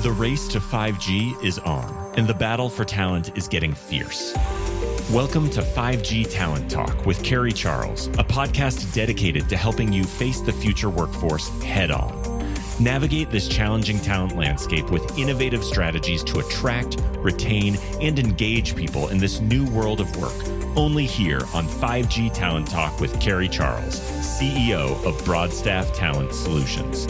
The race to 5G is on, and the battle for talent is getting fierce. Welcome to 5G Talent Talk with Carrie Charles, a podcast dedicated to helping you face the future workforce head on. Navigate this challenging talent landscape with innovative strategies to attract, retain, and engage people in this new world of work. Only here on 5G Talent Talk with Carrie Charles, CEO of Broadstaff Talent Solutions.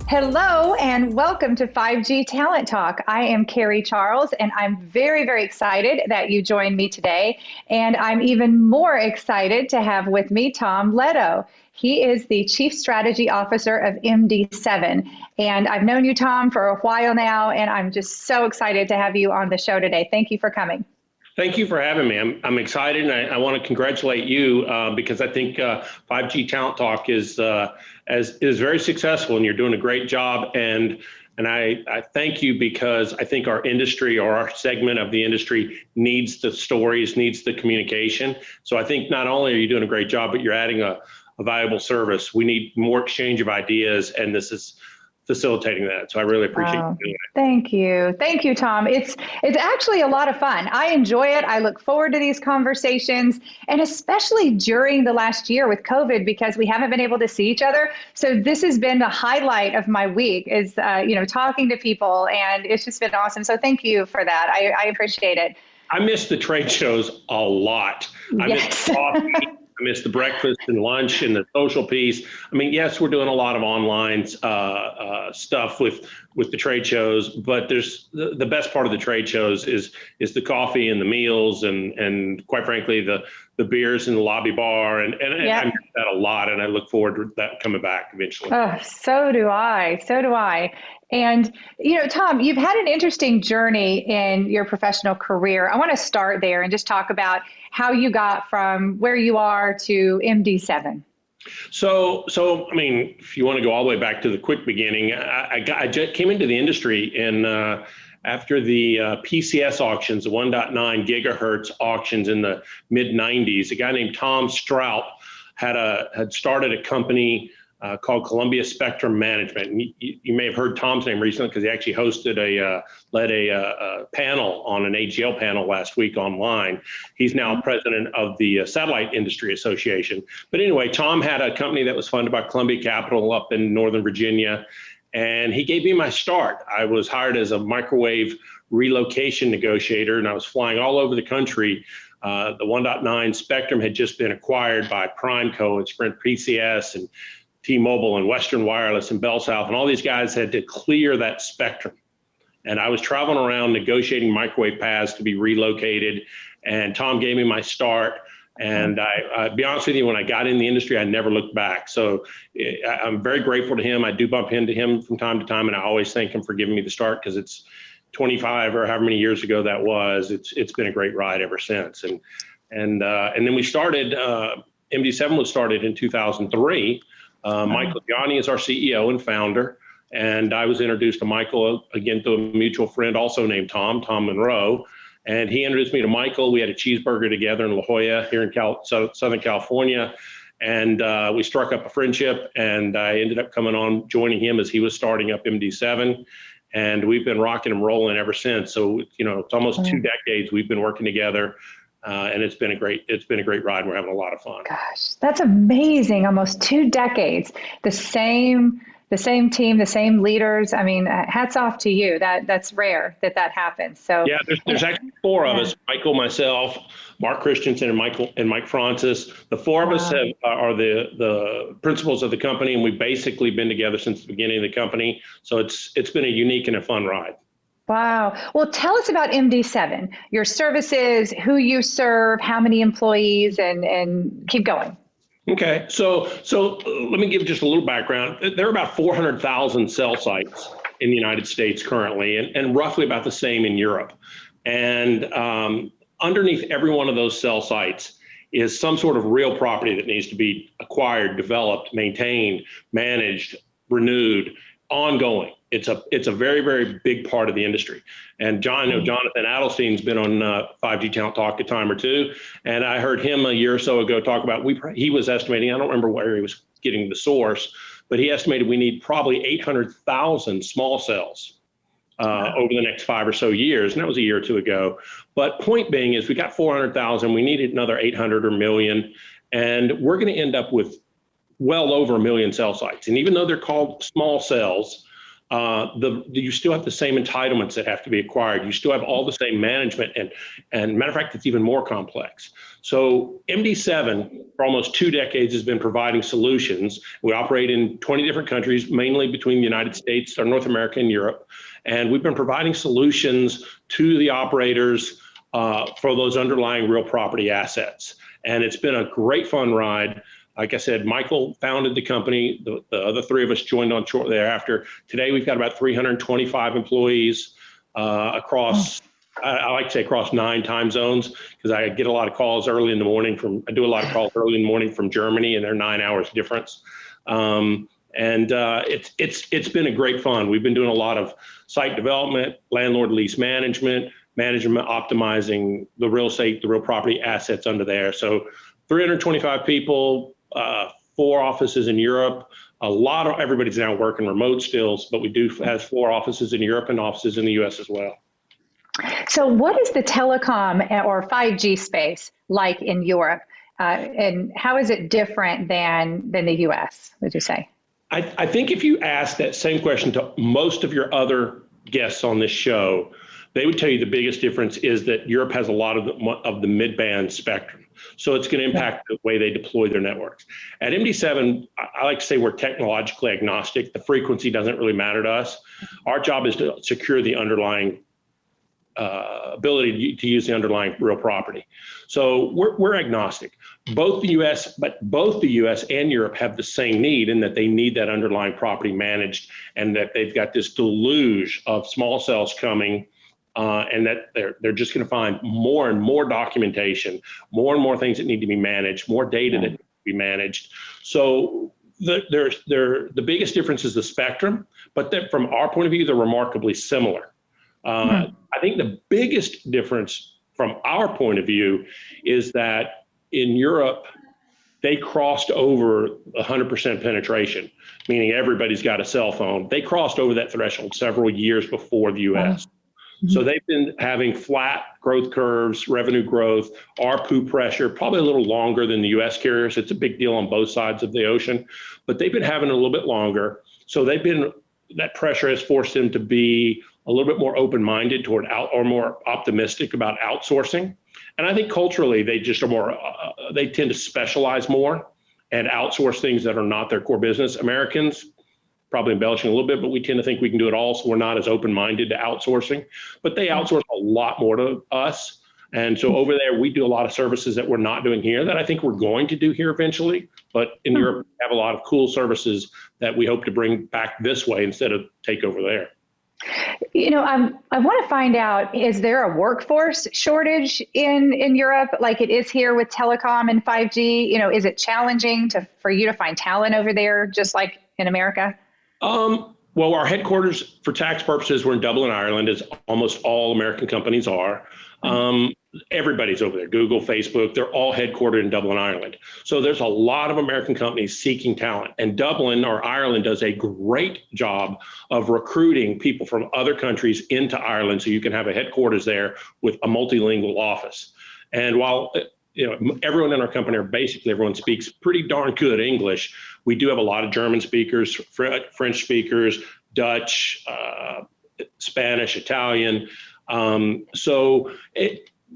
Hello and welcome to 5G Talent Talk. I am Carrie Charles and I'm very, very excited that you joined me today. And I'm even more excited to have with me Tom Leddo. He is the Chief Strategy Officer of MD7. And I've known you, Tom, for a while now, and I'm just so excited to have you on the show today. Thank you for coming. Thank you for having me. I'm excited, and I want to congratulate you because I think 5G Talent Talk is very successful, and you're doing a great job. And I thank you because I think our industry or our segment of the industry needs the stories, needs the communication. So I think not only are you doing a great job, but you're adding a valuable service. We need more exchange of ideas, and this is facilitating that. So I really appreciate you doing it. Thank you. Thank you, Tom. It's actually a lot of fun. I enjoy it. I look forward to these conversations, and especially during the last year with COVID, because we haven't been able to see each other. So this has been the highlight of my week is, talking to people, and it's just been awesome. So thank you for that. I appreciate it. I miss the trade shows a lot. I miss the coffee. I miss the breakfast and lunch and the social piece. I mean, yes, we're doing a lot of online stuff with the trade shows, but there's the best part of the trade shows is the coffee and the meals and quite frankly, the beers in the lobby bar. And I miss that a lot. And I look forward to that coming back eventually. Oh, so do I. So do I. And, Tom, you've had an interesting journey in your professional career. I want to start there and just talk about how you got from where you are to MD7. So I mean, if you want to go all the way back to the quick beginning, I just came into the industry after the PCS auctions, the 1.9 gigahertz auctions in the mid 90s. A guy named Tom Strout had started a company called Columbia Spectrum Management. And you may have heard Tom's name recently because he actually led a panel on an AGL panel last week online. He's now president of the Satellite Industry Association. But anyway, Tom had a company that was funded by Columbia Capital up in Northern Virginia, and he gave me my start. I was hired as a microwave relocation negotiator, and I was flying all over the country. The 1.9 spectrum had just been acquired by PrimeCo and Sprint PCS and T-Mobile and Western Wireless and Bell South, and all these guys had to clear that spectrum. And I was traveling around negotiating microwave paths to be relocated, and Tom gave me my start. And I'll be honest with you, when I got in the industry, I never looked back. So I'm very grateful to him. I do bump into him from time to time, and I always thank him for giving me the start because it's 25 or however many years ago that was. It's been a great ride ever since. And then we started. MD7 was started in 2003. Michael Gianni is our CEO and founder, and I was introduced to Michael again through a mutual friend also named Tom Monroe, and he introduced me to Michael. We had a cheeseburger together in La Jolla here in Southern California, and we struck up a friendship, and I ended up joining him as he was starting up MD7, and we've been rocking and rolling ever since. So, it's almost 2 decades we've been working together. And it's been a great ride. We're having a lot of fun. Gosh, that's amazing. Almost 2 decades, the same team, the same leaders. I mean, hats off to you. That's rare that happens. So yeah, there's actually 4 of us: Michael, myself, Mark Christensen, and Mike Francis. The 4 of us are the principals of the company, and we've basically been together since the beginning of the company. So it's been a unique and a fun ride. Wow. Well, tell us about MD7, your services, who you serve, how many employees, and keep going. Okay. So let me give just a little background. There are about 400,000 cell sites in the United States currently, and roughly about the same in Europe. And underneath every one of those cell sites is some sort of real property that needs to be acquired, developed, maintained, managed, renewed, ongoing. It's a very, very big part of the industry. And Jonathan Adelstein's been on 5G Talent Talk a time or two. And I heard him a year or so ago talk about, he was estimating, I don't remember where he was getting the source, but he estimated we need probably 800,000 small cells over the next 5 or so years, and that was a year or two ago. But point being is we got 400,000, we needed another 800 or million, and we're going to end up with well over 1 million cell sites. And even though they're called small cells, you still have the same entitlements that have to be acquired. You still have all the same management, and matter of fact, it's even more complex. So MD7 for almost 2 decades has been providing solutions. We operate in 20 different countries, mainly between the United States, or North America, and Europe. And we've been providing solutions to the operators for those underlying real property assets. And it's been a great fun ride. Like I said, Michael founded the company. The other 3 of us joined on shortly thereafter. Today, we've got about 325 employees across, I like to say across 9 time zones, because I get a lot of calls early in the morning I do a lot of calls early in the morning from Germany, and they're 9 hours difference. It's been a great fun. We've been doing a lot of site development, landlord lease management, optimizing the real estate, the real property assets under there. So 325 people, 4 offices in Europe. Everybody's now working remote still, but we do have 4 offices in Europe and offices in the US as well. So what is the telecom or 5G space like in Europe? And how is it different than the US, would you say? I think if you ask that same question to most of your other guests on this show, they would tell you the biggest difference is that Europe has a lot of the mid-band spectrum. So it's going to impact the way they deploy their networks. At MD7, I like to say we're technologically agnostic. The frequency doesn't really matter to us. Our job is to secure the underlying ability to use the underlying real property. So we're agnostic. Both the US and Europe have the same need, in that they need that underlying property managed, and that they've got this deluge of small cells coming, and that they're just going to find more and more documentation, more and more things that need to be managed, more data that need to be managed. So the biggest difference is the spectrum, but from our point of view, they're remarkably similar. I think the biggest difference from our point of view is that in Europe, they crossed over 100% penetration, meaning everybody's got a cell phone. They crossed over that threshold several years before the US. So they've been having flat growth curves, revenue growth, ARPU pressure, probably a little longer than the US carriers. It's a big deal on both sides of the ocean, but they've been having it a little bit longer. So that pressure has forced them to be a little bit more open-minded toward or more optimistic about outsourcing. And I think culturally, they just are they tend to specialize more and outsource things that are not their core business. Americans, probably embellishing a little bit, but we tend to think we can do it all, so we're not as open-minded to outsourcing. But they outsource a lot more to us. And so over there, we do a lot of services that we're not doing here that I think we're going to do here eventually. But in Europe, we have a lot of cool services that we hope to bring back this way instead of take over there. You know, I want to find out, is there a workforce shortage in Europe like it is here with telecom and 5G? You know, is it challenging for you to find talent over there, just like in America? Well, our headquarters for tax purposes, we're in Dublin, Ireland, as almost all American companies are. Everybody's over there, Google, Facebook, they're all headquartered in Dublin, Ireland. So there's a lot of American companies seeking talent, and Dublin or Ireland does a great job of recruiting people from other countries into Ireland, so you can have a headquarters there with a multilingual office. And while everyone in our company, or basically everyone, speaks pretty darn good English, we do have a lot of German speakers, French speakers, Dutch, Spanish, Italian. So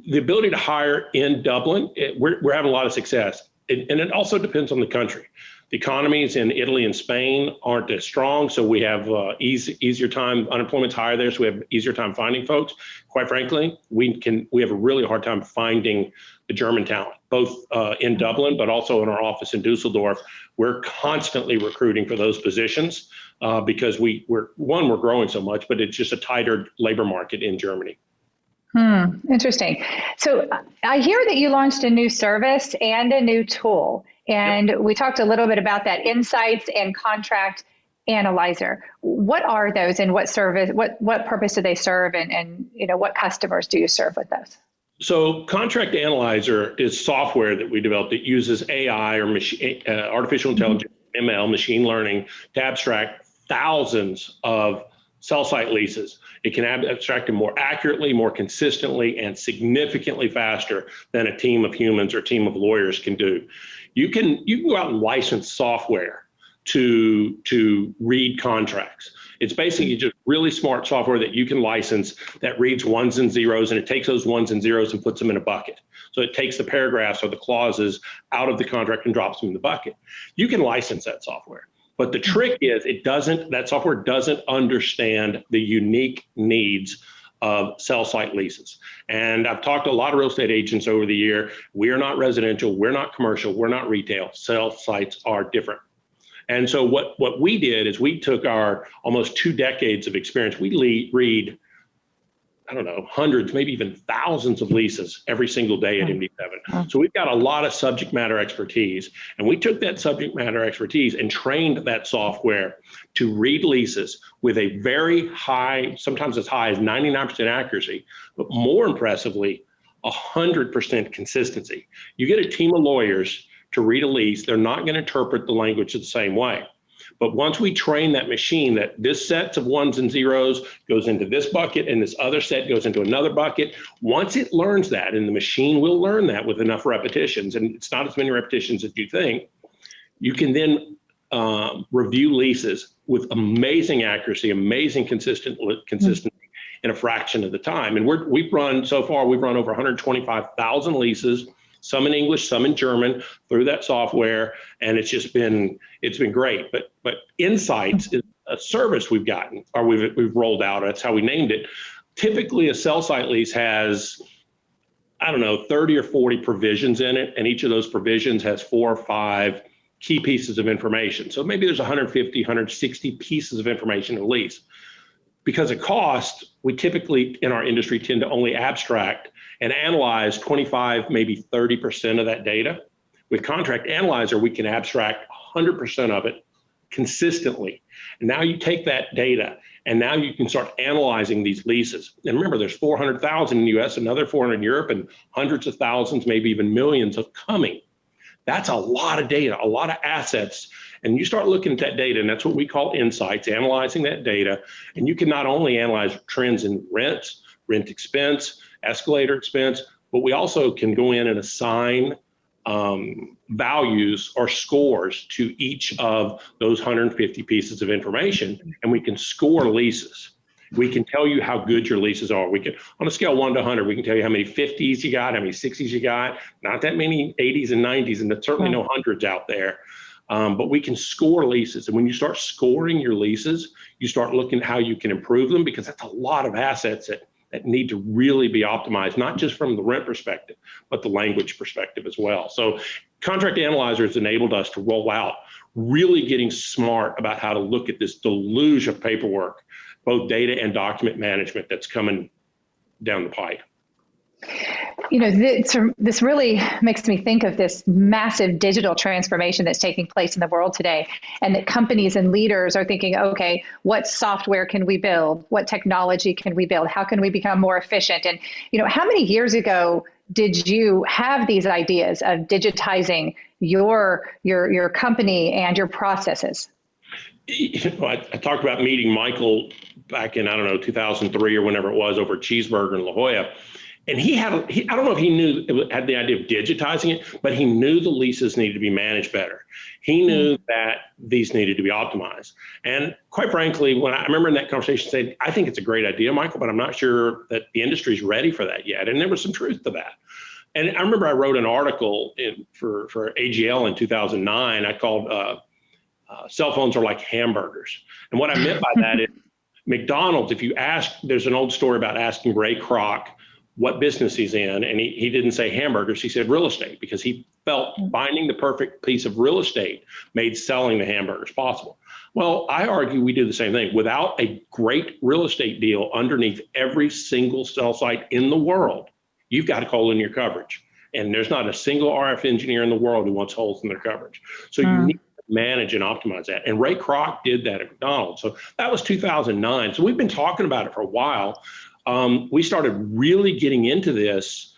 the ability to hire in Dublin, we're having a lot of success. And it also depends on the country. The economies in Italy and Spain aren't as strong, so we have easier time. Unemployment's higher there, so we have easier time finding folks. Quite frankly, we have a really hard time finding the German talent, both in Dublin, but also in our office in Dusseldorf. We're constantly recruiting for those positions because we're growing so much, but it's just a tighter labor market in Germany. Interesting. So I hear that you launched a new service and a new tool, and we talked a little bit about that, Insights and Contract Analyzer. What are those, and what service, what purpose do they serve, and what customers do you serve with those? So Contract Analyzer is software that we developed that uses AI or artificial intelligence ML, machine learning, to abstract thousands of cell site leases. It can abstract them more accurately, more consistently, and significantly faster than a team of humans or a team of lawyers can do. You can go out and license software to read contracts. It's basically just really smart software that you can license that reads ones and zeros, and it takes those ones and zeros and puts them in a bucket. So it takes the paragraphs or the clauses out of the contract and drops them in the bucket. You can license that software. But the trick is that software doesn't understand the unique needs of cell site leases. And I've talked to a lot of real estate agents over the year. We are not residential, we're not commercial, we're not retail. Cell sites are different. And so what we did is we took our almost 2 decades of experience. We read, I don't know, hundreds, maybe even thousands of leases every single day at MD7. So we've got a lot of subject matter expertise. And we took that subject matter expertise and trained that software to read leases with a very high, sometimes as high as 99% accuracy, but more impressively, 100% consistency. You get a team of lawyers to read a lease, they're not going to interpret the language the same way. But once we train that machine that this set of ones and zeros goes into this bucket and this other set goes into another bucket, once it learns that, and the machine will learn that with enough repetitions, and it's not as many repetitions as you think, you can then review leases with amazing accuracy, amazing consistency in a fraction of the time. And we've run over 125,000 leases, some in English, some in German, through that software, and it's been great. But Insights is a service we've gotten, or we've rolled out. That's how we named it. Typically, a cell site lease has, 30 or 40 provisions in it, and each of those provisions has 4 or 5 key pieces of information. So maybe there's 150, 160 pieces of information in a lease. Because of cost, we typically in our industry tend to only abstract and analyze 25, maybe 30% of that data. With Contract Analyzer, we can abstract 100% of it consistently. And now you take that data and now you can start analyzing these leases. And remember, there's 400,000 in the US, another 400 in Europe, and hundreds of thousands, maybe even millions of coming. That's a lot of data, a lot of assets. And you start looking at that data, and that's what we call insights, analyzing that data. And you can not only analyze trends in rents, rent expense, escalator expense, but we also can go in and assign values or scores to each of those 150 pieces of information, and we can score leases. We can tell you how good your leases are. We can, on a scale 1 to 100, we can tell you how many 50s you got, how many 60s you got, not that many 80s and 90s, and there's certainly no hundreds out there. But we can score leases. And when you start scoring your leases, you start looking at how you can improve them, because that's a lot of assets that need to really be optimized, not just from the rent perspective, but the language perspective as well. So Contract Analyzer has enabled us to roll out really getting smart about how to look at this deluge of paperwork, both data and document management that's coming down the pipe. This really makes me think of this massive digital transformation that's taking place in the world today, and that companies and leaders are thinking, okay, what software can we build? What technology can we build? How can we become more efficient? And, how many years ago did you have these ideas of digitizing your company and your processes? I talked about meeting Michael back in, 2003 or whenever it was, over Cheeseburger in La Jolla. And I don't know if he had the idea of digitizing it, but he knew the leases needed to be managed better. He knew that these needed to be optimized. And quite frankly, when I remember in that conversation saying, I think it's a great idea, Michael, but I'm not sure that the industry is ready for that yet. And there was some truth to that. And I remember I wrote an article for AGL in 2009. I called Cell Phones Are Like Hamburgers. And what I meant by that is McDonald's, if you ask, there's an old story about asking Ray Kroc what business he's in, and he didn't say hamburgers, he said real estate, because he felt finding the perfect piece of real estate made selling the hamburgers possible. Well, I argue we do the same thing. Without a great real estate deal underneath every single cell site in the world, you've got a hole in your coverage. And there's not a single RF engineer in the world who wants holes in their coverage. So you need to manage and optimize that. And Ray Kroc did that at McDonald's. So that was 2009. So we've been talking about it for a while. We started really getting into this,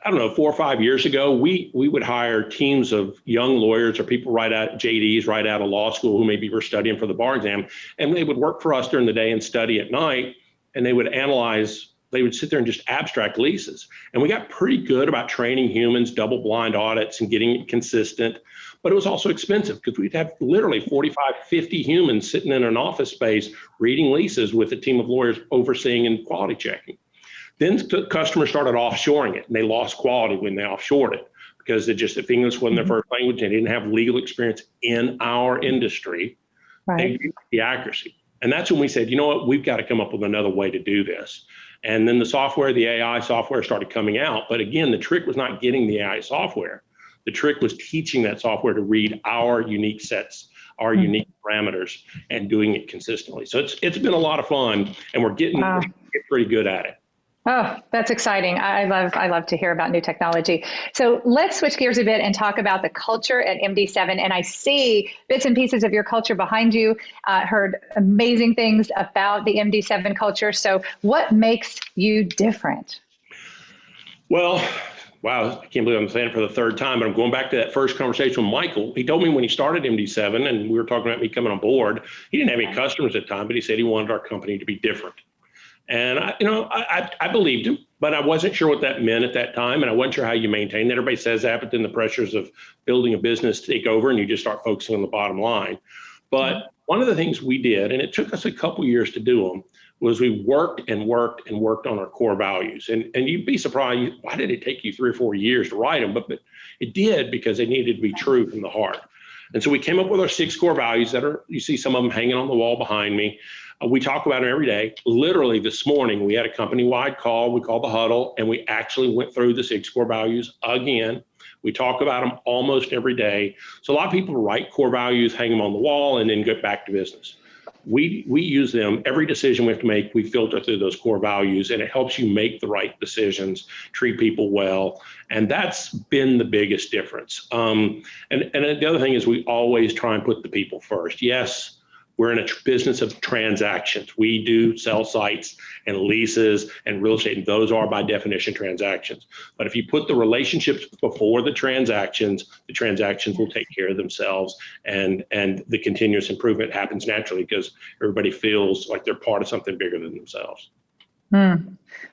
I don't know, 4 or 5 years ago, we would hire teams of young lawyers or people right out JDs, right out of law school who maybe were studying for the bar exam, and they would work for us during the day and study at night, and they would sit there and just abstract leases. And we got pretty good about training humans, double blind audits, and getting it consistent. But it was also expensive because we'd have literally 45, 50 humans sitting in an office space reading leases with a team of lawyers overseeing and quality checking. Then the customers started offshoring it, and they lost quality when they offshored it because if English wasn't their first language, they didn't have legal experience in our industry. Right. They didn't have the accuracy. And that's when we said, you know what, we've got to come up with another way to do this. And then the AI software started coming out. But again, the trick was not getting the AI software. The trick was teaching that software to read our unique sets, our unique parameters, and doing it consistently. So it's been a lot of fun, and we're getting pretty good at it. Oh, that's exciting. I love to hear about new technology. So let's switch gears a bit and talk about the culture at MD7. And I see bits and pieces of your culture behind you. Heard amazing things about the MD7 culture. So what makes you different? Well, wow, I can't believe I'm saying it for the third time, but I'm going back to that first conversation with Michael. He told me when he started MD7 and we were talking about me coming on board, he didn't have any customers at the time, but he said he wanted our company to be different. And I believed him, but I wasn't sure what that meant at that time. And I wasn't sure how you maintain that. Everybody says that, but then the pressures of building a business take over and you just start focusing on the bottom line. But one of the things we did, and it took us a couple years to do them, was we worked and worked and worked on our core values. And you'd be surprised, why did it take you 3 or 4 years to write them? But it did, because they needed to be true from the heart. And so we came up with our 6 core values you see some of them hanging on the wall behind me. We talk about them every day. Literally this morning, we had a company-wide call we call the huddle, and we actually went through the 6 core values again. We talk about them almost every day. So a lot of people write core values, hang them on the wall, and then get back to business. We use them. Every decision we have to make, we filter through those core values, and it helps you make the right decisions, treat people well. And that's been the biggest difference. And the other thing is we always try and put the people first. Yes, we're in a business of transactions. We do sell sites and leases and real estate, and those are by definition transactions. But if you put the relationships before the transactions will take care of themselves, and the continuous improvement happens naturally because everybody feels like they're part of something bigger than themselves.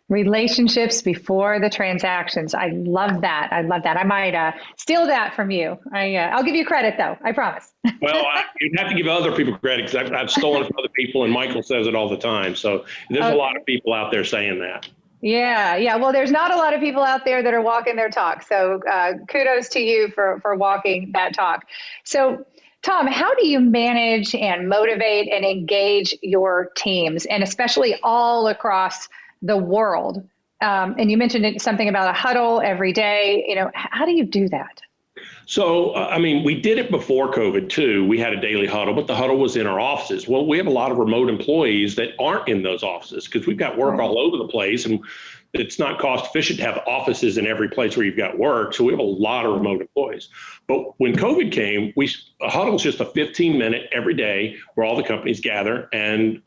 Relationships before the transactions. I love that. I might steal that from you. I'll give you credit, though. I promise. Well, you'd have to give other people credit because I've stolen it from other people, and Michael says it all the time. So there's a lot of people out there saying that. Yeah. Well, there's not a lot of people out there that are walking their talk. So kudos to you for walking that talk. So Tom, how do you manage and motivate and engage your teams, and especially all across the world? And you mentioned something about a huddle every day. How do you do that? So, we did it before COVID too. We had a daily huddle, but the huddle was in our offices. Well, we have a lot of remote employees that aren't in those offices because we've got work all over the place, and it's not cost efficient to have offices in every place where you've got work. So we have a lot of remote employees. But when COVID came, a huddle is just a 15-minute every day where all the companies gather, and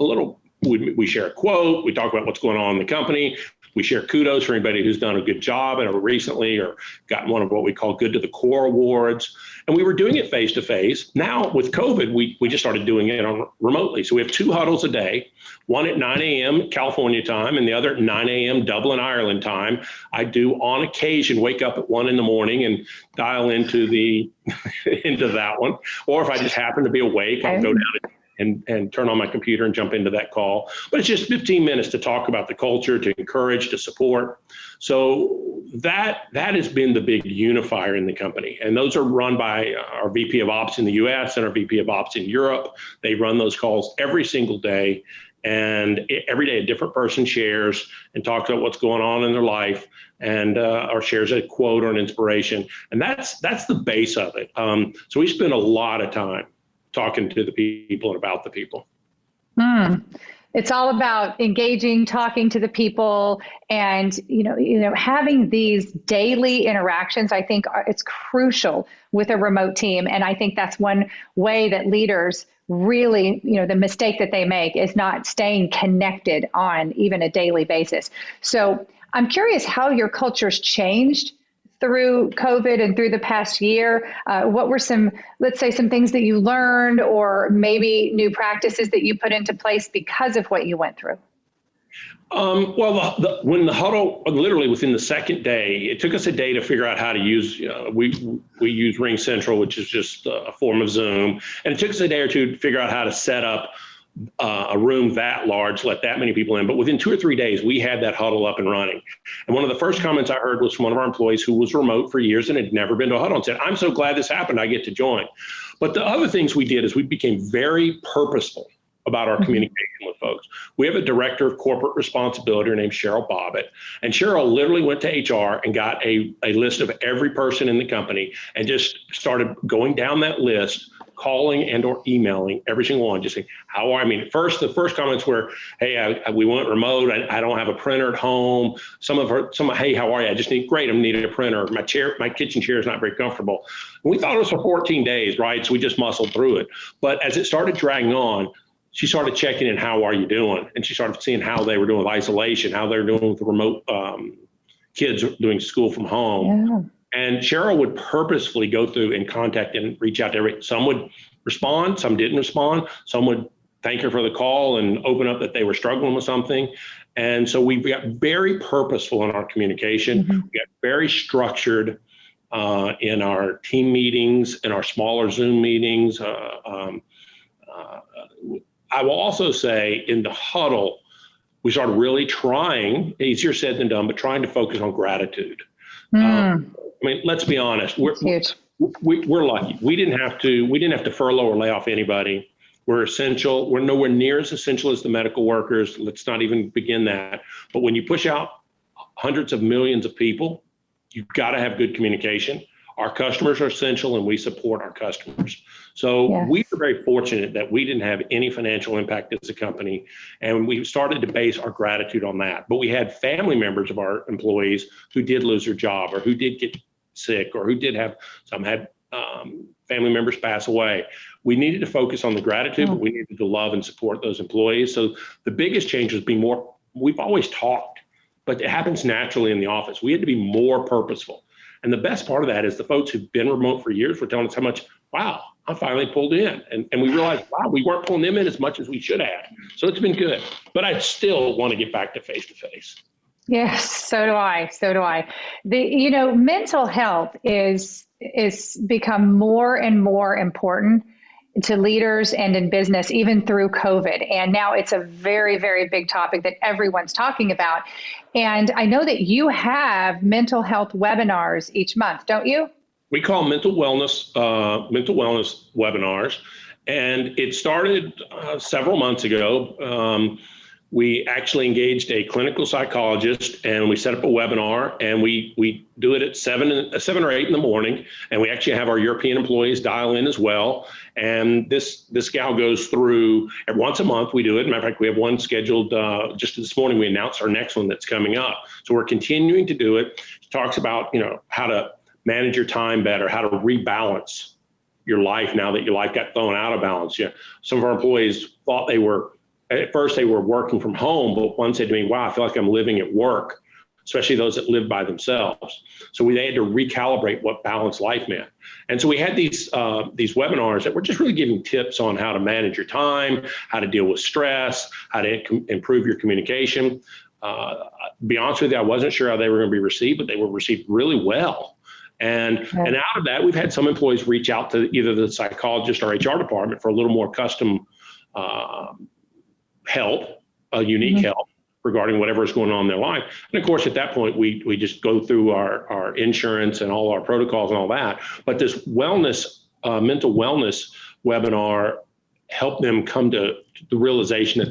we share a quote, we talk about what's going on in the company. We share kudos for anybody who's done a good job recently or gotten one of what we call Good to the Core awards. And we were doing it face to face. Now with COVID, we just started doing it remotely. So we have 2 huddles a day, one at 9 a.m. California time and the other at 9 a.m. Dublin, Ireland time. I do on occasion wake up at 1 in the morning and dial into that one. Or if I just happen to be awake, I'll go down and turn on my computer and jump into that call. But it's just 15 minutes to talk about the culture, to encourage, to support. So that has been the big unifier in the company. And those are run by our VP of Ops in the US and our VP of Ops in Europe. They run those calls every single day. And every day a different person shares and talks about what's going on in their life, and or shares a quote or an inspiration. And that's the base of it. So we spend a lot of time talking to the people and about the people. It's all about engaging, talking to the people, and having these daily interactions. I think it's crucial with a remote team, and I think that's one way that leaders really, the mistake that they make is not staying connected on even a daily basis. So I'm curious how your culture's changed through COVID and through the past year. What were let's say some things that you learned, or maybe new practices that you put into place because of what you went through? Well, when the huddle, literally within the second day, it took us a day to figure out how to use, we use Ring Central, which is just a form of Zoom. And it took us a day or two to figure out how to set up a room that large, let that many people in. But within 2 or 3 days, we had that huddle up and running. And one of the first comments I heard was from one of our employees who was remote for years and had never been to a huddle, and said, "I'm so glad this happened, I get to join." But the other things we did is we became very purposeful about our communication with folks. We have a director of corporate responsibility, her name's Cheryl Bobbitt, and Cheryl literally went to HR and got a list of every person in the company and just started going down that list, calling and or emailing every single one, just saying, how are, I mean, the first comments were, "Hey, we went remote. I don't have a printer at home." "Hey, how are you? I just need a printer. My kitchen chair is not very comfortable." And we thought it was for 14 days, right? So we just muscled through it. But as it started dragging on, she started checking in, "How are you doing?" And she started seeing how they were doing with isolation, how they were doing with the remote kids doing school from home. Yeah. And Cheryl would purposefully go through and contact and reach out to everybody. Some would respond, some didn't respond. Some would thank her for the call and open up that they were struggling with something. And so we got very purposeful in our communication. We got very structured in our team meetings, in our smaller Zoom meetings. I will also say in the huddle, we started really trying, easier said than done, but trying to focus on gratitude. I mean, let's be honest, we're lucky. We didn't have to furlough or lay off anybody. We're essential. We're nowhere near as essential as the medical workers. Let's not even begin that. But when you push out hundreds of millions of people, you've got to have good communication. Our customers are essential and we support our customers. So we were very fortunate that we didn't have any financial impact as a company, and we started to base our gratitude on that. But we had family members of our employees who did lose their job, or who did get sick, or who did have, some had family members pass away. We needed to focus on the gratitude, but we needed to love and support those employees. So the biggest change was being more, we've always talked, but it happens naturally in the office. We had to be more purposeful. And the best part of that is the folks who've been remote for years were telling us how much, wow, I finally pulled in. And we realized, wow, we weren't pulling them in as much as we should have. So it's been good. But I still want to get back to face-to-face. Yes, so do I. So do I. Mental health is become more and more important to leaders and in business, even through COVID. And now it's a very, very big topic that everyone's talking about. And I know that you have mental health webinars each month, don't you? We call mental wellness webinars. And it started several months ago. We actually engaged a clinical psychologist and we set up a webinar, and we do it at 7 or 8 in the morning. And we actually have our European employees dial in as well. And this gal goes through once a month. We do it. Matter of fact, we have one scheduled just this morning. We announced our next one that's coming up. So we're continuing to do it. It talks about, how to manage your time better, how to rebalance your life now that your life got thrown out of balance. Some of our employees thought at first they were working from home, but one said to me, "Wow, I feel like I'm living at work," especially those that live by themselves. So they had to recalibrate what balanced life meant. And so we had these webinars that were just really giving tips on how to manage your time, how to deal with stress, how to improve your communication. To be honest with you, I wasn't sure how they were going to be received, but they were received really well. And out of that, we've had some employees reach out to either the psychologist or HR department for a little more custom help, unique help regarding whatever is going on in their life. And of course, at that point, we just go through our insurance and all our protocols and all that. But this mental wellness webinar helped them come to the realization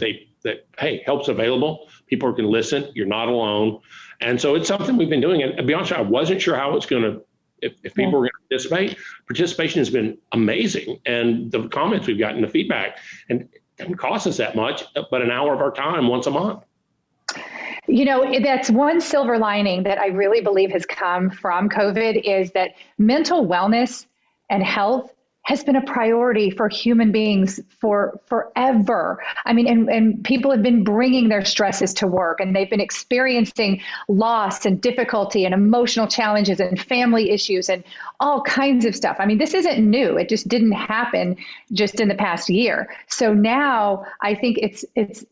that hey, help's available. People can listen. You're not alone. And so it's something we've been doing. And to be honest, I wasn't sure how it's going to, if people were going to participate. Participation has been amazing. And the comments we've gotten, the feedback, and it doesn't cost us that much, but an hour of our time once a month. That's one silver lining that I really believe has come from COVID, is that mental wellness and health has been a priority for human beings for forever. I mean, and people have been bringing their stresses to work, and they've been experiencing loss and difficulty and emotional challenges and family issues and all kinds of stuff. I mean, this isn't new. It just didn't happen just in the past year. So now I think it's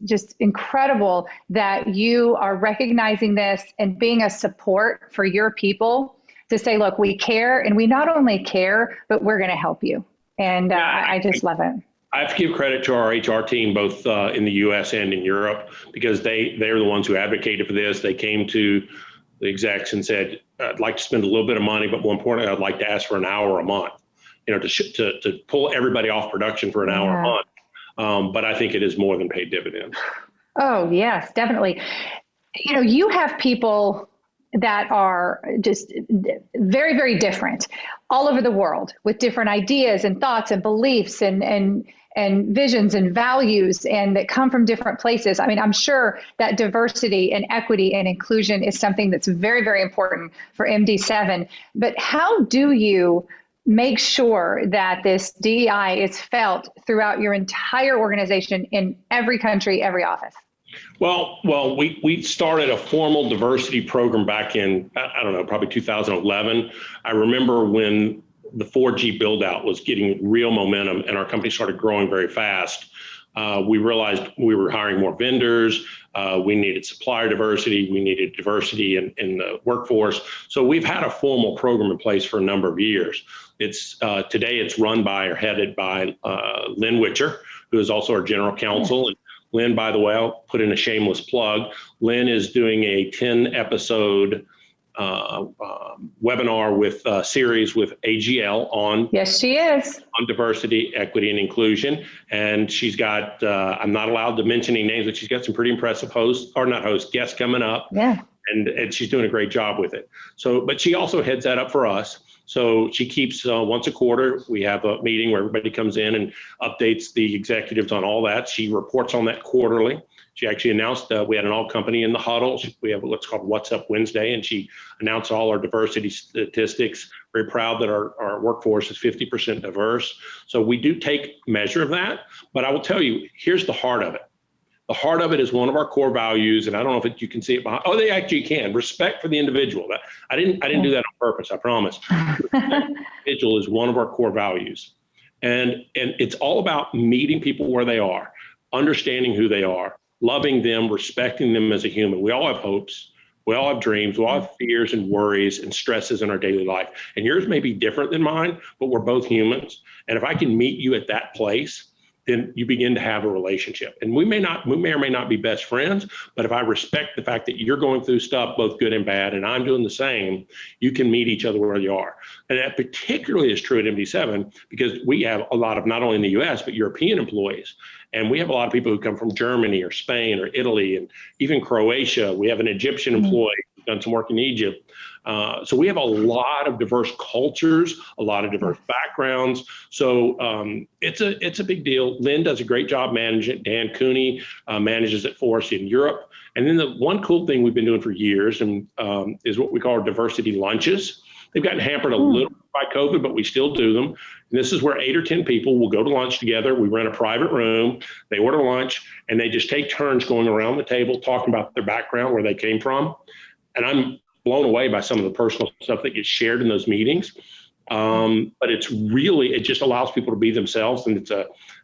just incredible that you are recognizing this and being a support for your people to say, look, we care, and we not only care, but we're going to help you. And I just love it. I have to give credit to our HR team, both in the U.S. and in Europe, because they're the ones who advocated for this. They came to the execs and said, I'd like to spend a little bit of money, but more importantly, I'd like to ask for an hour a month, to pull everybody off production for an hour a month. But I think it is more than paid dividends. Oh, yes, definitely. You have people that are just very, very different all over the world with different ideas and thoughts and beliefs and visions and values, and that come from different places. I mean, I'm sure that diversity and equity and inclusion is something that's very, very important for MD7. But how do you make sure that this DEI is felt throughout your entire organization in every country, every office? Well, we started a formal diversity program back in, I don't know, probably 2011. I remember when the 4G build out was getting real momentum and our company started growing very fast. We realized we were hiring more vendors. We needed supplier diversity. We needed diversity in the workforce. So we've had a formal program in place for a number of years. Today it's run by or headed by Lynn Witcher, who is also our general counsel. And Lynn, by the way, I'll put in a shameless plug. Lynn is doing a 10-episode webinar with series with AGL on. Yes, she is. On diversity, equity, and inclusion. And she's got, I'm not allowed to mention any names, but she's got some pretty impressive guests coming up. Yeah. And she's doing a great job with it. So, but she also heads that up for us. So she keeps once a quarter, we have a meeting where everybody comes in and updates the executives on all that. She reports on that quarterly. She actually announced we had an all company in the huddles. We have what's called What's Up Wednesday, and she announced all our diversity statistics. Very proud that our workforce is 50% diverse. So we do take measure of that. But I will tell you, here's the heart of it. The heart of it is one of our core values, and I don't know if you can see it behind. Oh, they actually can. Respect for the individual. I didn't do that on purpose. I promise. Respect for the individual is one of our core values, and it's all about meeting people where they are, understanding who they are, loving them, respecting them as a human. We all have hopes. We all have dreams. We all have fears and worries and stresses in our daily life. And yours may be different than mine, but we're both humans. And if I can meet you at that place, then you begin to have a relationship. And we may or may not be best friends, but if I respect the fact that you're going through stuff, both good and bad, and I'm doing the same, you can meet each other where you are. And that particularly is true at MD7 because we have a lot of, not only in the US, but European employees. And we have a lot of people who come from Germany or Spain or Italy and even Croatia. We have an Egyptian employee who's done some work in Egypt. So we have a lot of diverse cultures, a lot of diverse backgrounds. So it's a big deal. Lynn does a great job managing it. Dan Cooney manages it for us in Europe. And then the one cool thing we've been doing for years is what we call diversity lunches. They've gotten hampered a little by COVID, but we still do them. And this is where 8 or 10 people will go to lunch together. We rent a private room, they order lunch, and they just take turns going around the table, talking about their background, where they came from. And I'm blown away by some of the personal stuff that gets shared in those meetings. But it just allows people to be themselves. And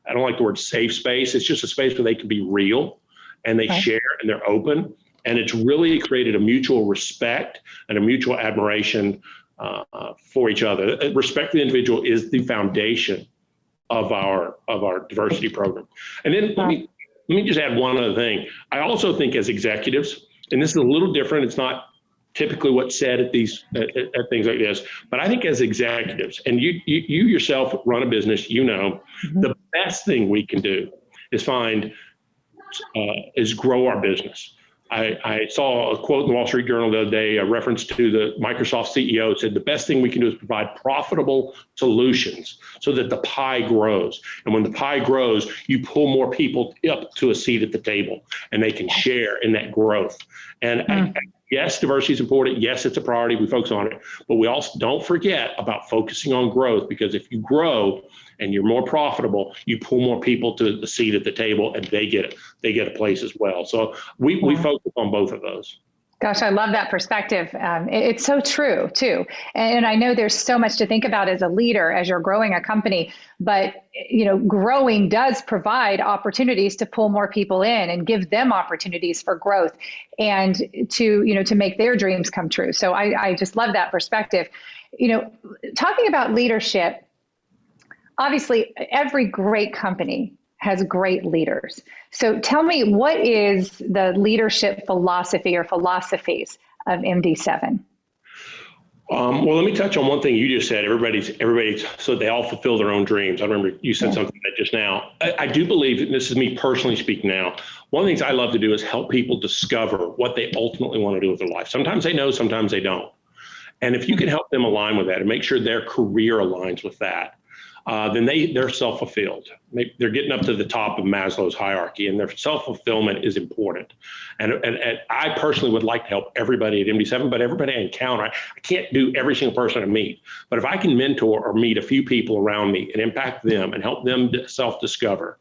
I don't like the word safe space. It's just a space where they can be real and they share and they're open. And it's really created a mutual respect and a mutual admiration for each other. Respect for the individual is the foundation of our diversity program. And then let me just add one other thing. I also think as executives, and this is a little different, it's not typically what's said at things like this, but I think as executives, and you yourself run a business, the best thing we can do is grow our business. I saw a quote in the Wall Street Journal the other day, a reference to the Microsoft CEO said, the best thing we can do is provide profitable solutions so that the pie grows. And when the pie grows, you pull more people up to a seat at the table and they can share in that growth. And Yes, diversity is important. Yes, it's a priority. We focus on it, but we also don't forget about focusing on growth, because if you grow and you're more profitable, you pull more people to the seat at the table, and they get a place as well. So we focus on both of those. Gosh, I love that perspective. It's so true, too. And I know there's so much to think about as a leader, as you're growing a company, but growing does provide opportunities to pull more people in and give them opportunities for growth and to make their dreams come true. So I just love that perspective. Talking about leadership, obviously every great company has great leaders. So tell me, what is the leadership philosophy or philosophies of MD7? Well, let me touch on one thing you just said. Everybody's so they all fulfill their own dreams. I remember you said something like that just now. I do believe, and this is me personally speaking now, one of the things I love to do is help people discover what they ultimately want to do with their life. Sometimes they know, sometimes they don't. And if you can help them align with that and make sure their career aligns with that, then they're self-fulfilled. They're getting up to the top of Maslow's hierarchy, and their self-fulfillment is important. And I personally would like to help everybody at MD7, but everybody I encounter, I can't do every single person I meet. But if I can mentor or meet a few people around me and impact them and help them self-discover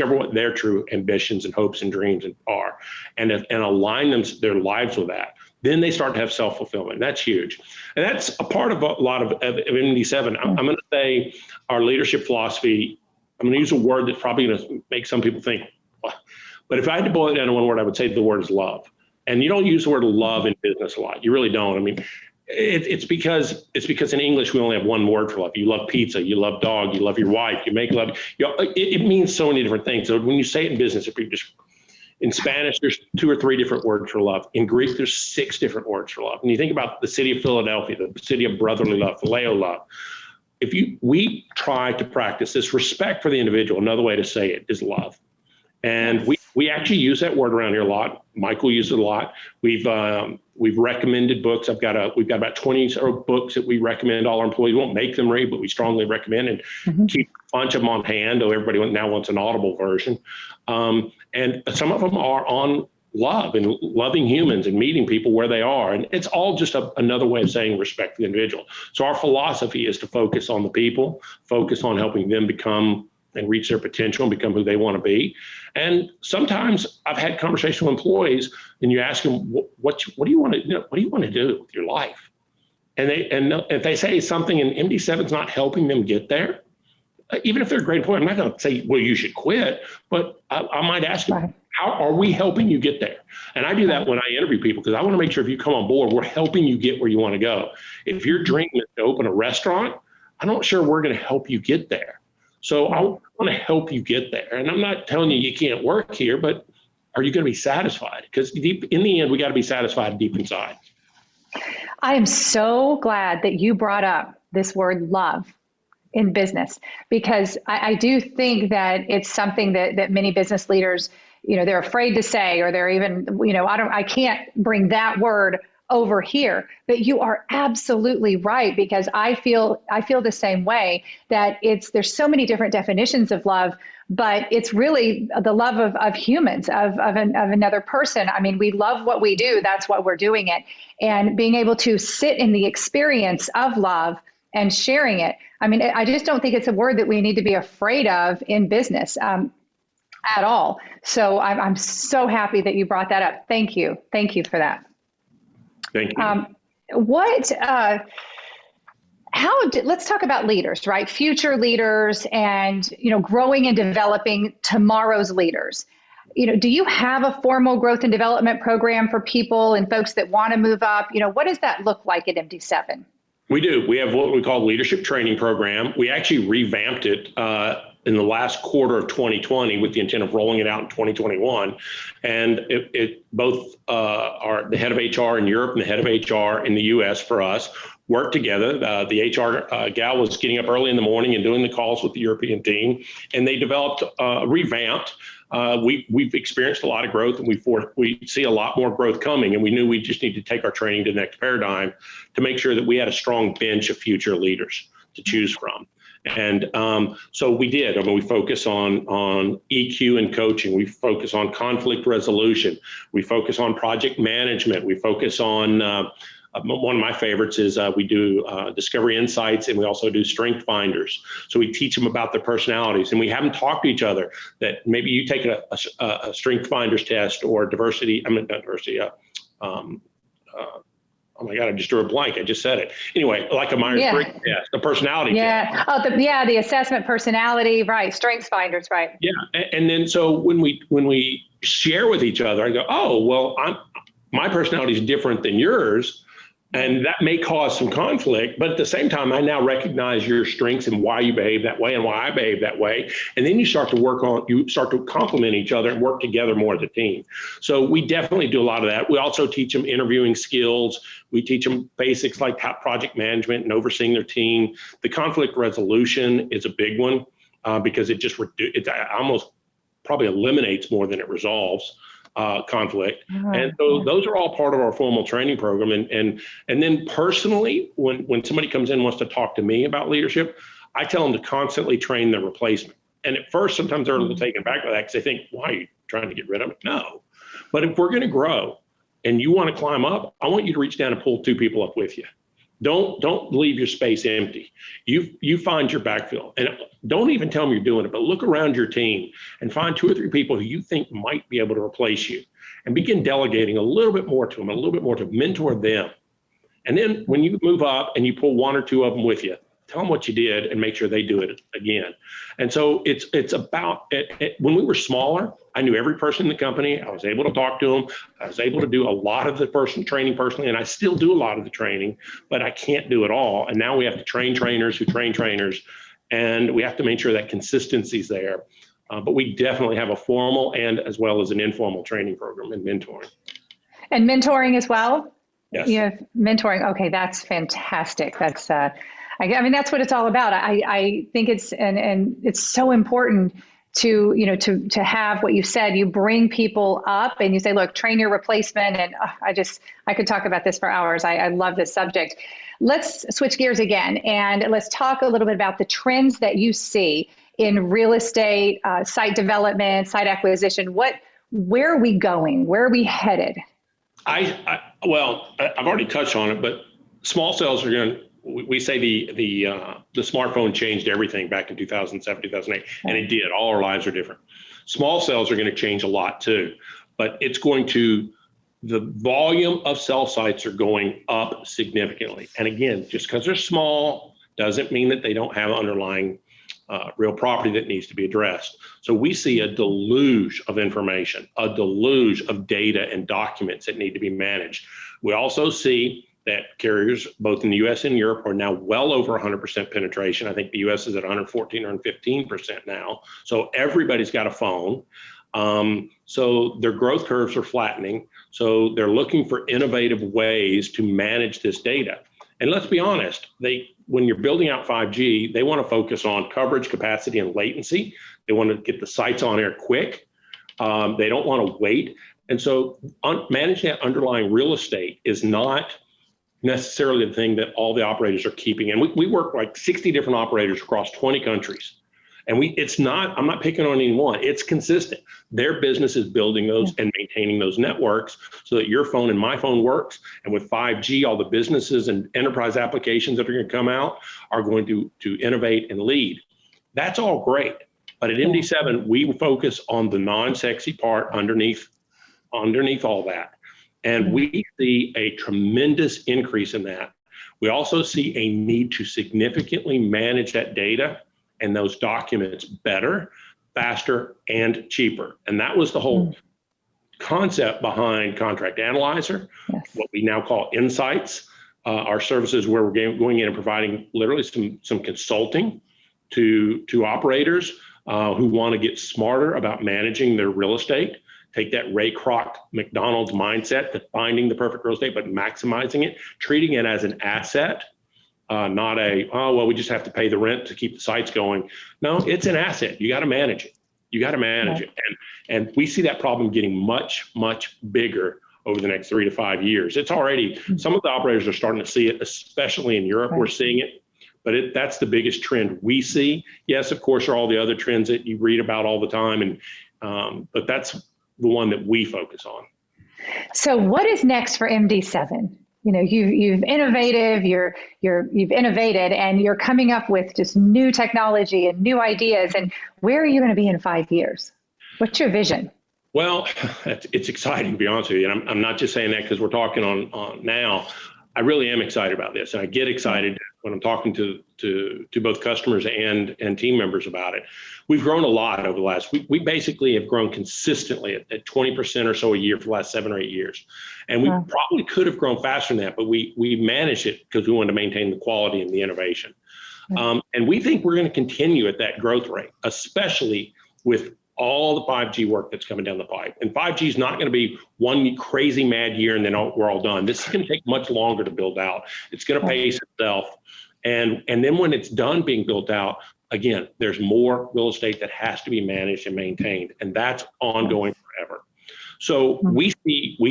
what their true ambitions and hopes and dreams are, and align their lives with that, then they start to have self-fulfillment. That's huge. And that's a part of a lot of MD7. I'm going to say our leadership philosophy, I'm going to use a word that's probably going to make some people think, but if I had to boil it down to one word, I would say the word is love. And you don't use the word love in business a lot. You really don't. I mean, it's because in English, we only have one word for love. You love pizza, you love dog, you love your wife, you make love. It means so many different things. So when you say it in business, in Spanish, there's 2 or 3 different words for love. In Greek, there's 6 different words for love. And you think about the city of Philadelphia, the city of brotherly love, phileo love. We try to practice this respect for the individual. Another way to say it is love. And we actually use that word around here a lot. Michael uses it a lot. We've recommended books. We've got about 20 books that we recommend all our employees. We won't make them read, but we strongly recommend, and keep a bunch of them on hand, though everybody now wants an Audible version. And some of them are on love and loving humans and meeting people where they are. And it's all just another way of saying respect for the individual. So our philosophy is to focus on the people, focus on helping them become and reach their potential and become who they want to be. And sometimes I've had conversations with employees, and you ask them, what do you want to do? What do you want to do with your life? And if they say something and MD7's not helping them get there, even if they're a great employee, I'm not going to say, well, you should quit, but I might ask them, how are we helping you get there? And I do that when I interview people, because I want to make sure if you come on board, we're helping you get where you want to go. If your dream is to open a restaurant, I'm not sure we're going to help you get there. So I want to help you get there. And I'm not telling you can't work here, but are you going to be satisfied? Because deep in the end, we got to be satisfied deep inside. I am so glad that you brought up this word love in business, because I do think that it's something that many business leaders, they're afraid to say, or they're even, I can't bring that word over here. But you are absolutely right, because I feel the same way, that there's so many different definitions of love, but it's really the love of humans, of another person. I mean, we love what we do. That's why we're doing it. And being able to sit in the experience of love and sharing it. I mean, I just don't think it's a word that we need to be afraid of in business at all. So I'm so happy that you brought that up. Thank you. Thank you for that. Thank you. Let's talk about leaders, right? Future leaders and, growing and developing tomorrow's leaders. Do you have a formal growth and development program for people and folks that want to move up? What does that look like at MD7? We do. We have what we call leadership training program. We actually revamped it in the last quarter of 2020 with the intent of rolling it out in 2021. And it both the head of HR in Europe and the head of HR in the US for us worked together. The HR gal was getting up early in the morning and doing the calls with the European team, and they developed revamped. We've experienced a lot of growth, and we see a lot more growth coming, and we knew we just need to take our training to the next paradigm to make sure that we had a strong bench of future leaders to choose from. And so we did. I mean, we focus on EQ and coaching. We focus on conflict resolution. We focus on project management. We focus on one of my favorites is we do discovery insights, and we also do strength finders. So we teach them about their personalities, and we have them talk to each other. That maybe you take a strength finders test or diversity. I mean, not diversity. Oh my God, I just drew a blank. I just said it. Anyway, like a Myers-Briggs test, the personality test. Oh, the assessment personality, right? Strengths finders, right? Yeah, and then so when we share with each other, I go, oh well, my personality is different than yours. And that may cause some conflict, but at the same time, I now recognize your strengths and why you behave that way and why I behave that way. And then you start to complement each other and work together more as a team. So we definitely do a lot of that. We also teach them interviewing skills. We teach them basics like project management and overseeing their team. The conflict resolution is a big one because it almost probably eliminates more than it resolves. Conflict. And so those are all part of our formal training program. And then personally, when somebody comes in and wants to talk to me about leadership, I tell them to constantly train their replacement. And at first, sometimes they're a little taken back by that because they think, why are you trying to get rid of it? No. But if we're going to grow and you want to climb up, I want you to reach down and pull 2 people up with you. Don't leave your space empty. You find your backfill, and don't even tell them you're doing it, but look around your team and find 2 or 3 people who you think might be able to replace you, and begin delegating a little bit more to them, a little bit more to mentor them. And then when you move up and you pull 1 or 2 of them with you, tell them what you did and make sure they do it again. And so it's about when we were smaller, I knew every person in the company. I was able to talk to them. I was able to do a lot of the training personally, and I still do a lot of the training, but I can't do it all. And now we have to train trainers who train trainers, and we have to make sure that consistency is there. But we definitely have a formal and as well as an informal training program and mentoring. And mentoring as well? Yes. You have mentoring. Okay, that's fantastic. That's I mean, that's what it's all about. I think it's and it's so important to have what you said. You bring people up and you say, look, train your replacement. And I could talk about this for hours. I love this subject. Let's switch gears again and let's talk a little bit about the trends that you see in real estate, site development, site acquisition. Where are we going? Where are we headed? Well, I've already touched on it, but small cells are going to. We say the smartphone changed everything back in 2007, 2008, and it did. All our lives are different. Small cells are going to change a lot too, but the volume of cell sites are going up significantly. And again, just because they're small doesn't mean that they don't have underlying real property that needs to be addressed. So we see a deluge of information, a deluge of data and documents that need to be managed. We also see that carriers, both in the US and Europe, are now well over 100% penetration. I think the US is at 114 or 115% now. So everybody's got a phone. So their growth curves are flattening. So they're looking for innovative ways to manage this data. And let's be honest, when you're building out 5G, they want to focus on coverage, capacity, and latency. They want to get the sites on air quick. They don't want to wait. And so managing that underlying real estate is not necessarily the thing that all the operators are keeping. And we work like 60 different operators across 20 countries. And I'm not picking on anyone, it's consistent. Their business is building those and maintaining those networks so that your phone and my phone works. And with 5G, all the businesses and enterprise applications that are going to come out are going to innovate and lead. That's all great. But at MD7, we focus on the non-sexy part underneath all that. And we see a tremendous increase in that. We also see a need to significantly manage that data and those documents better, faster, and cheaper. And that was the whole concept behind Contract Analyzer, what we now call Insights, our services where we're going in and providing literally some consulting to operators who want to get smarter about managing their real estate. Take that Ray Kroc McDonald's mindset to finding the perfect real estate, but maximizing it, treating it as an asset, not we just have to pay the rent to keep the sites going. No, it's an asset. You got to manage it. It. And we see that problem getting much, much bigger over the next 3 to 5 years. It's already, some of the operators are starting to see it, especially in Europe, we're seeing it. but that's the biggest trend we see. Yes, of course, there are all the other trends that you read about all the time, but that's the one that we focus on. So what is next for MD7? You've innovated, you've innovated, and you're coming up with just new technology and new ideas. And where are you going to be in 5 years? What's your vision? Well, it's exciting, to be honest with you. And I'm not just saying that because we're talking on now. I really am excited about this, and I get excited when I'm talking to both customers and team members about it. We've grown a lot over the last. We basically have grown consistently at 20% or so a year for the last 7 or 8 years, and we probably could have grown faster than that, but we managed it because we wanted to maintain the quality and the innovation. And we think we're going to continue at that growth rate, especially with all the 5G work that's coming down the pipe. And 5G is not going to be one crazy mad year and then we're all done. This is going to take much longer to build out. It's going to pace itself. And then when it's done being built out, again, there's more real estate that has to be managed and maintained, and that's ongoing forever. So we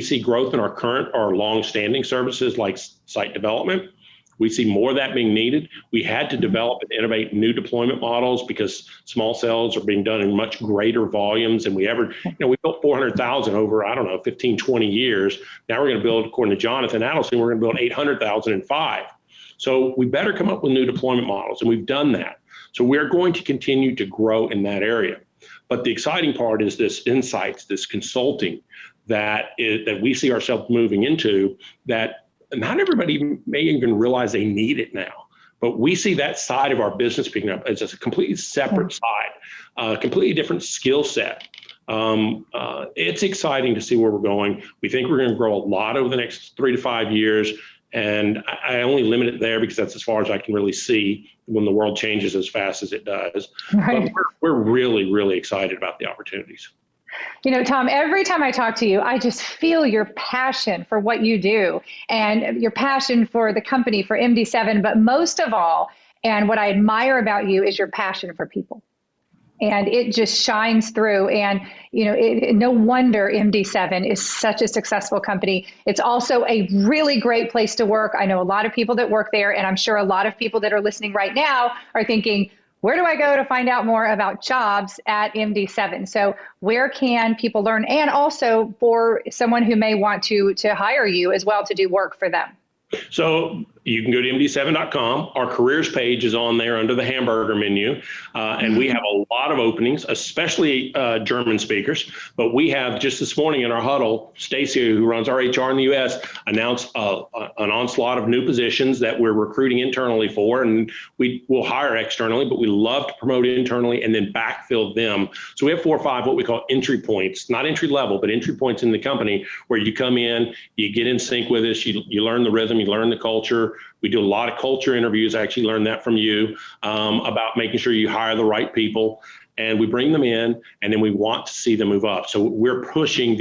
see growth in our long-standing services like site development. We see more of that being needed. We had to develop and innovate new deployment models because small cells are being done in much greater volumes than we ever, we built 400,000 over, 15, 20 years. Now we're going to build, according to Jonathan Adelson, we're going to build 800,000 in 5. So we better come up with new deployment models, and we've done that. So we're going to continue to grow in that area. But the exciting part is this insights, this consulting that we see ourselves moving into that not everybody may even realize they need it now, but we see that side of our business picking up as a completely separate side, a completely different skill set. It's exciting to see where we're going. We think we're going to grow a lot over the next 3 to 5 years. And I only limit it there because that's as far as I can really see when the world changes as fast as it does. Right. But we're really, really excited about the opportunities. Tom, every time I talk to you, I just feel your passion for what you do and your passion for the company, for MD7. But most of all, and what I admire about you is your passion for people. And it just shines through. And, no wonder MD7 is such a successful company. It's also a really great place to work. I know a lot of people that work there, and I'm sure a lot of people that are listening right now are thinking, where do I go to find out more about jobs at MD7? So where can people learn? And also for someone who may want to hire you as well to do work for them. So you can go to MD7.com. Our careers page is on there under the hamburger menu. And we have a lot of openings, especially German speakers. But we have just this morning in our huddle, Stacy, who runs our HR in the US, announced an onslaught of new positions that we're recruiting internally for. And we will hire externally, but we love to promote internally and then backfill them. So we have 4 or 5 what we call entry points, not entry level, but entry points in the company where you come in, you get in sync with us, you learn the rhythm, you learn the culture. We do a lot of culture interviews. I actually learned that from you about making sure you hire the right people, and we bring them in, and then we want to see them move up. So we're pushing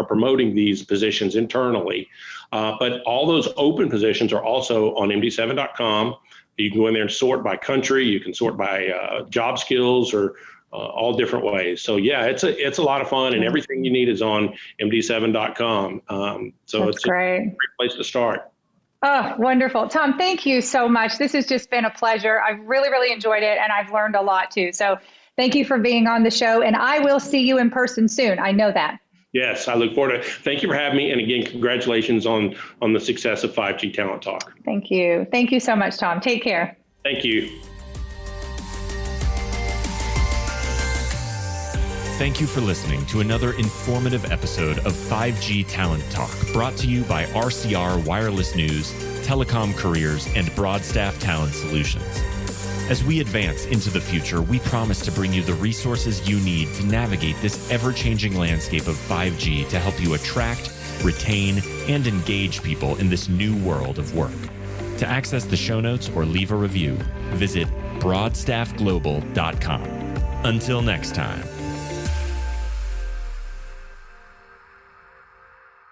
promoting these positions internally, but all those open positions are also on MD7.com. You can go in there and sort by country. You can sort by job skills or all different ways. So yeah, it's a lot of fun, and everything you need is on MD7.com. So That's it's great. A great place to start. Oh, wonderful. Tom, thank you so much. This has just been a pleasure. I've really, really enjoyed it, and I've learned a lot too. So thank you for being on the show, and I will see you in person soon. I know that. Yes, I look forward to it. Thank you for having me. And again, congratulations on the success of 5G Talent Talk. Thank you. Thank you so much, Tom. Take care. Thank you. Thank you for listening to another informative episode of 5G Talent Talk, brought to you by RCR Wireless News, Telecom Careers, and Broadstaff Talent Solutions. As we advance into the future, we promise to bring you the resources you need to navigate this ever-changing landscape of 5G to help you attract, retain, and engage people in this new world of work. To access the show notes or leave a review, visit broadstaffglobal.com. Until next time.